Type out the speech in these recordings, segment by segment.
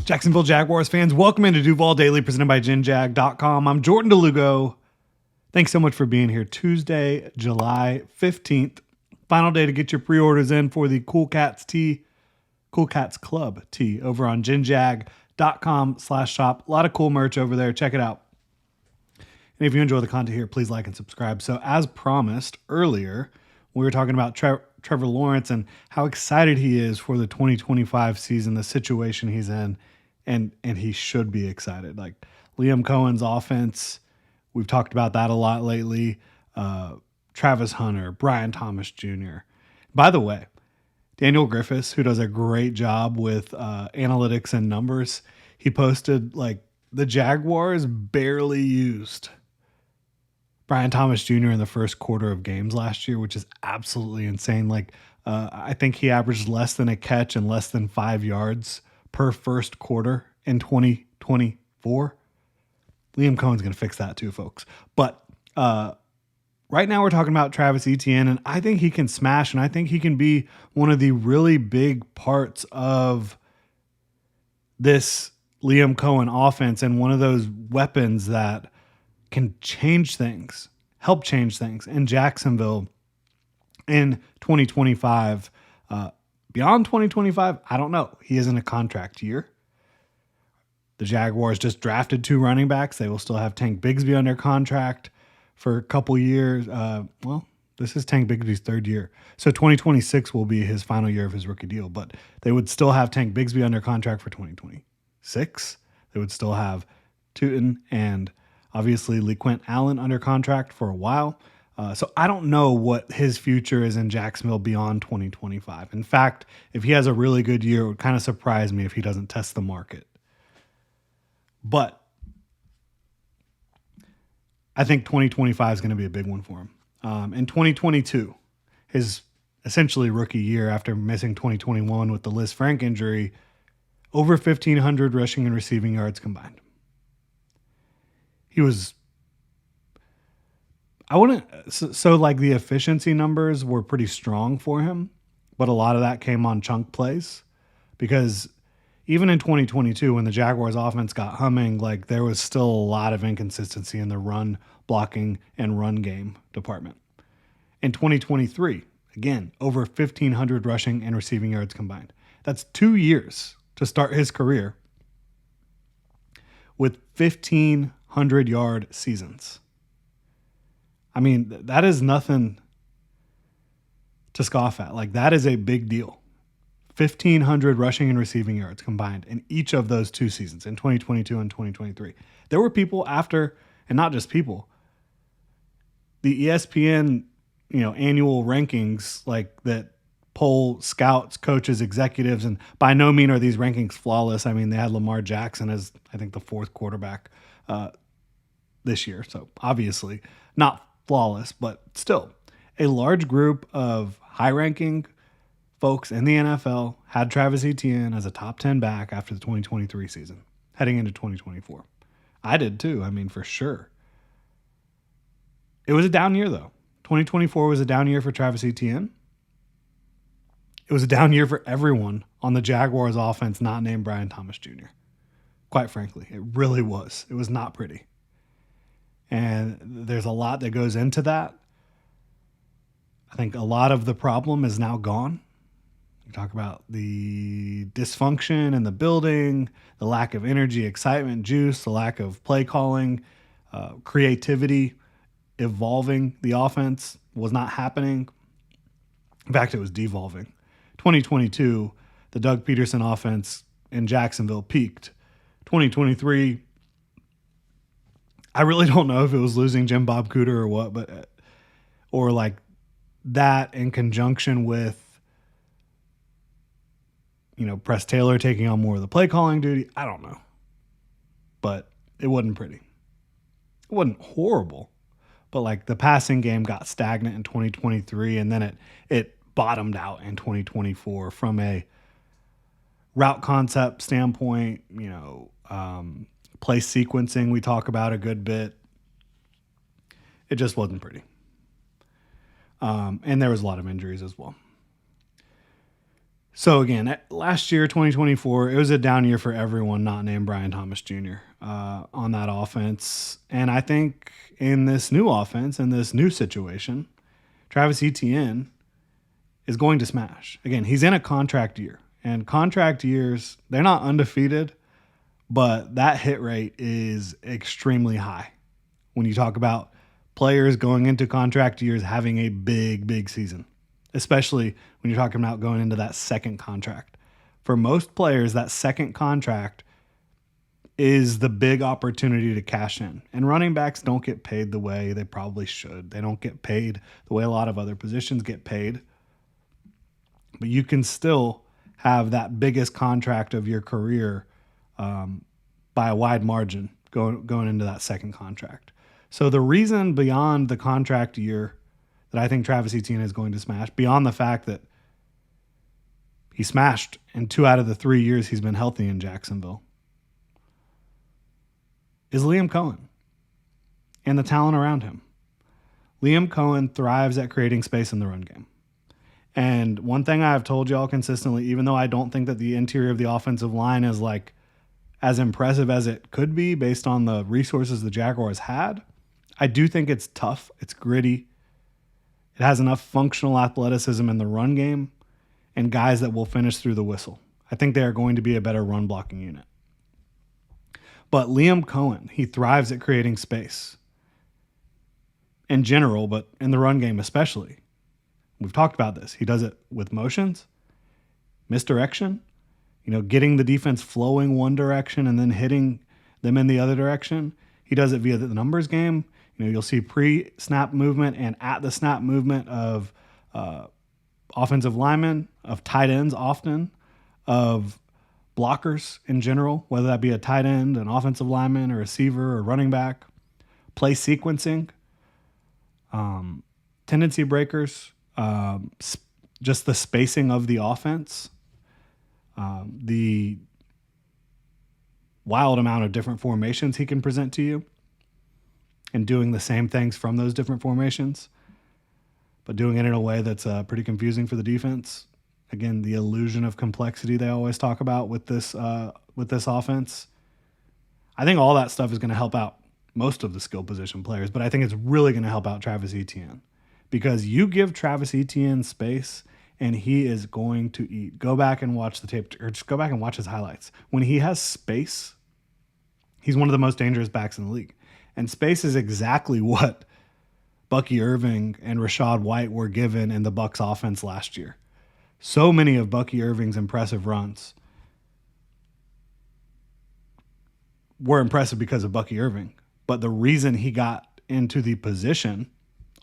Jacksonville Jaguars fans, welcome into Duval Daily presented by GenJag.com. I'm Jordan DeLugo. Thanks so much for being here. Tuesday, July 15th. Final day to get your pre-orders in for the Cool Cats Club tee over on GenJag.com/shop. A lot of cool merch over there. Check it out. And if you enjoy the content here, please like and subscribe. So as promised earlier, we were talking about Trevor Lawrence and how excited he is for the 2025 season, the situation he's in. And he should be excited. Like Liam Cohen's offense, we've talked about that a lot lately. Travis Hunter, Brian Thomas Jr. By the way, Daniel Griffiths, who does a great job with analytics and numbers, he posted like the Jaguars barely used Brian Thomas Jr. in the first quarter of games last year, which is absolutely insane. Like I think he averaged less than a catch and less than 5 yards per first quarter in 2024. Liam Cohen's going to fix that too, folks. But right now we're talking about Travis Etienne, and I think he can smash, and I think he can be one of the really big parts of this Liam Cohen offense and one of those weapons that can change things, help change things in Jacksonville in 2025. Beyond 2025, I don't know. He is in a contract year. The Jaguars just drafted 2 running backs. They will still have Tank Bigsby under contract for a couple years. This is Tank Bigsby's 3rd year. So 2026 will be his final year of his rookie deal. But they would still have Tank Bigsby under contract for 2026. They would still have Tootin and obviously LeQuint Allen under contract for a while. So I don't know what his future is in Jacksonville beyond 2025. In fact, if he has a really good year, it would kind of surprise me if he doesn't test the market. But I think 2025 is going to be a big one for him. In 2022, his essentially rookie year after missing 2021 with the Liz Frank injury, over 1,500 rushing and receiving yards combined. He was... like the efficiency numbers were pretty strong for him, but a lot of that came on chunk plays because even in 2022, when the Jaguars offense got humming, like there was still a lot of inconsistency in the run blocking and run game department. In 2023, again, over 1,500 rushing and receiving yards combined. That's 2 years to start his career with 1,500-yard seasons. I mean, that is nothing to scoff at. Like, that is a big deal. 1,500 rushing and receiving yards combined in each of those 2 seasons, in 2022 and 2023. There were people after, and not just people, the ESPN, annual rankings like that poll scouts, coaches, executives, and by no means are these rankings flawless. I mean, they had Lamar Jackson as, I think, the 4th quarterback this year. So obviously not flawless, but still a large group of high-ranking folks in the NFL had Travis Etienne as a top 10 back after the 2023 season, heading into 2024. I did too. I mean, for sure. It was a down year, though. 2024 was a down year for Travis Etienne. It was a down year for everyone on the Jaguars offense not named Brian Thomas Jr. Quite frankly, it really was. It was not pretty. And there's a lot that goes into that. I think a lot of the problem is now gone. You talk about the dysfunction in the building, the lack of energy, excitement, juice, the lack of play calling, creativity, evolving the offense was not happening. In fact, it was devolving. 2022, the Doug Peterson offense in Jacksonville peaked. 2023, I really don't know if it was losing Jim Bob Cooter or what, but or like that in conjunction with Press Taylor taking on more of the play calling duty. I don't know, but it wasn't pretty. It wasn't horrible, but like the passing game got stagnant in 2023, and then it bottomed out in 2024 from a route concept standpoint. Play sequencing we talk about a good bit. It just wasn't pretty. And there was a lot of injuries as well. So again, last year, 2024, it was a down year for everyone not named Brian Thomas Jr. On that offense. And I think in this new offense, in this new situation, Travis Etienne is going to smash. Again, he's in a contract year. And contract years, they're not undefeated, but that hit rate is extremely high when you talk about players going into contract years having a big season, especially when you're talking about going into that second contract. For most players, that second contract is the big opportunity to cash in. And running backs don't get paid the way they probably should. They don't get paid the way a lot of other positions get paid. But you can still have that biggest contract of your career by a wide margin going into that second contract. So the reason beyond the contract year that I think Travis Etienne is going to smash, beyond the fact that he smashed in 2 out of the 3 years he's been healthy in Jacksonville, is Liam Cohen and the talent around him. Liam Cohen thrives at creating space in the run game. And one thing I've told y'all consistently, even though I don't think that the interior of the offensive line is like as impressive as it could be based on the resources the Jaguars had, I do think it's tough. It's gritty. It has enough functional athleticism in the run game and guys that will finish through the whistle. I think they are going to be a better run blocking unit. But Liam Cohen, he thrives at creating space in general, but in the run game especially. We've talked about this. He does it with motions, misdirection, getting the defense flowing one direction and then hitting them in the other direction. He does it via the numbers game. You'll see pre-snap movement and at the snap movement of offensive linemen, of tight ends often, of blockers in general, whether that be a tight end, an offensive lineman, a receiver, or running back. Play sequencing, tendency breakers, just the spacing of the offense, the wild amount of different formations he can present to you, and doing the same things from those different formations, but doing it in a way that's pretty confusing for the defense. Again, the illusion of complexity they always talk about with this offense. I think all that stuff is going to help out most of the skill position players, but I think it's really going to help out Travis Etienne, because you give Travis Etienne space and he is going to eat. Go back and watch the tape, or just go back and watch his highlights. When he has space, he's one of the most dangerous backs in the league. And space is exactly what Bucky Irving and Rachaad White were given in the Bucs offense last year. So many of Bucky Irving's impressive runs were impressive because of Bucky Irving. But the reason he got into the position,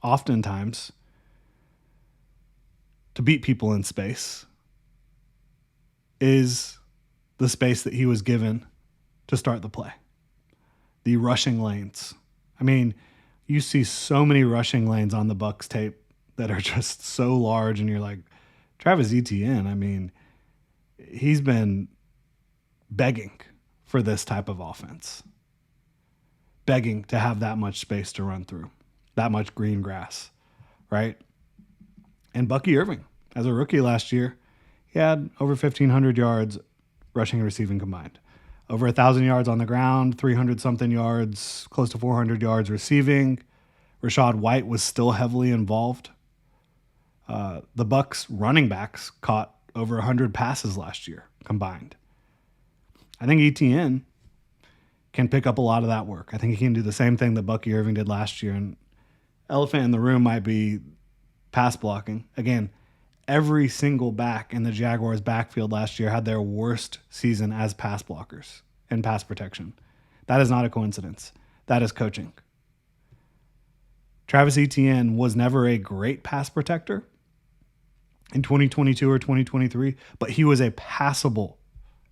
oftentimes, to beat people in space is the space that he was given to start the play. The rushing lanes. I mean, you see so many rushing lanes on the Bucs tape that are just so large, and you're like, Travis Etienne, I mean, he's been begging for this type of offense. Begging to have that much space to run through, that much green grass, right? And Bucky Irving, as a rookie last year, he had over 1,500 yards rushing and receiving combined. Over 1,000 yards on the ground, 300-something yards, close to 400 yards receiving. Rachaad White was still heavily involved. The Bucs running backs caught over 100 passes last year combined. I think Etienne can pick up a lot of that work. I think he can do the same thing that Bucky Irving did last year. And elephant in the room might be pass blocking. Again, every single back in the Jaguars' backfield last year had their worst season as pass blockers and pass protection. That is not a coincidence. That is coaching. Travis Etienne was never a great pass protector in 2022 or 2023, but he was a passable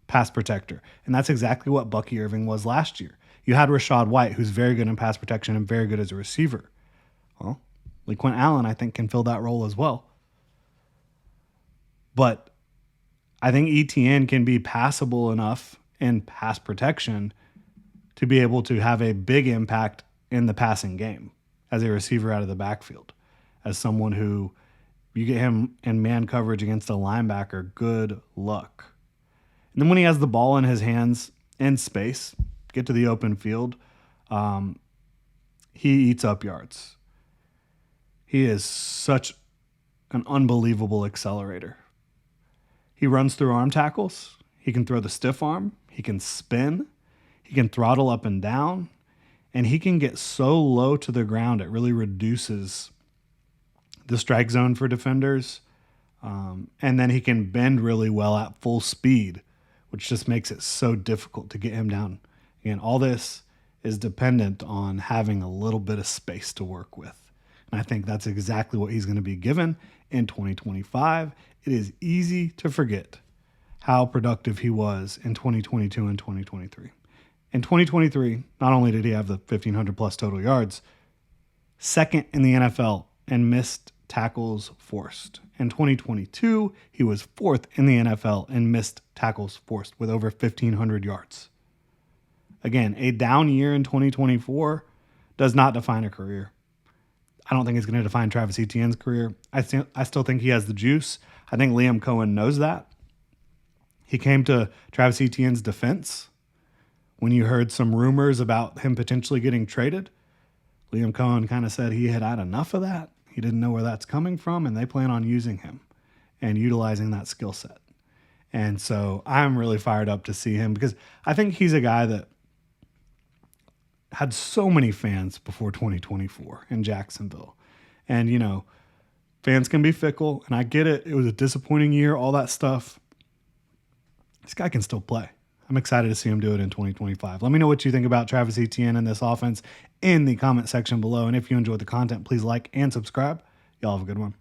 pass protector. And that's exactly what Bucky Irving was last year. You had Rachaad White, who's very good in pass protection and very good as a receiver. Well, LeQuint Allen, I think, can fill that role as well. But I think Etienne can be passable enough in pass protection to be able to have a big impact in the passing game as a receiver out of the backfield, as someone who You get him in man coverage against a linebacker, good luck. And then when he has the ball in his hands in space, get to the open field, he eats up yards. He is such an unbelievable accelerator. He runs through arm tackles. He can throw the stiff arm. He can spin. He can throttle up and down. And he can get so low to the ground, it really reduces the strike zone for defenders. And then he can bend really well at full speed, which just makes it so difficult to get him down. Again, all this is dependent on having a little bit of space to work with. And I think that's exactly what he's going to be given in 2025. It is easy to forget how productive he was in 2022 and 2023. In 2023, not only did he have the 1,500 plus total yards, second in the NFL in missed tackles forced. In 2022, he was fourth in the NFL in missed tackles forced with over 1,500 yards. Again, a down year in 2024 does not define a career. I don't think it's going to define Travis Etienne's career. I still think he has the juice. I think Liam Cohen knows that. He came to Travis Etienne's defense when you heard some rumors about him potentially getting traded. Liam Cohen kind of said he had enough of that. He didn't know where that's coming from, and they plan on using him and utilizing that skill set. And so I'm really fired up to see him because I think he's a guy that had so many fans before 2024 in Jacksonville. And, you know, fans can be fickle, and I get it. It was a disappointing year, all that stuff. This guy can still play. I'm excited to see him do it in 2025. Let me know what you think about Travis Etienne and this offense in the comment section below. And if you enjoyed the content, please like and subscribe. Y'all have a good one.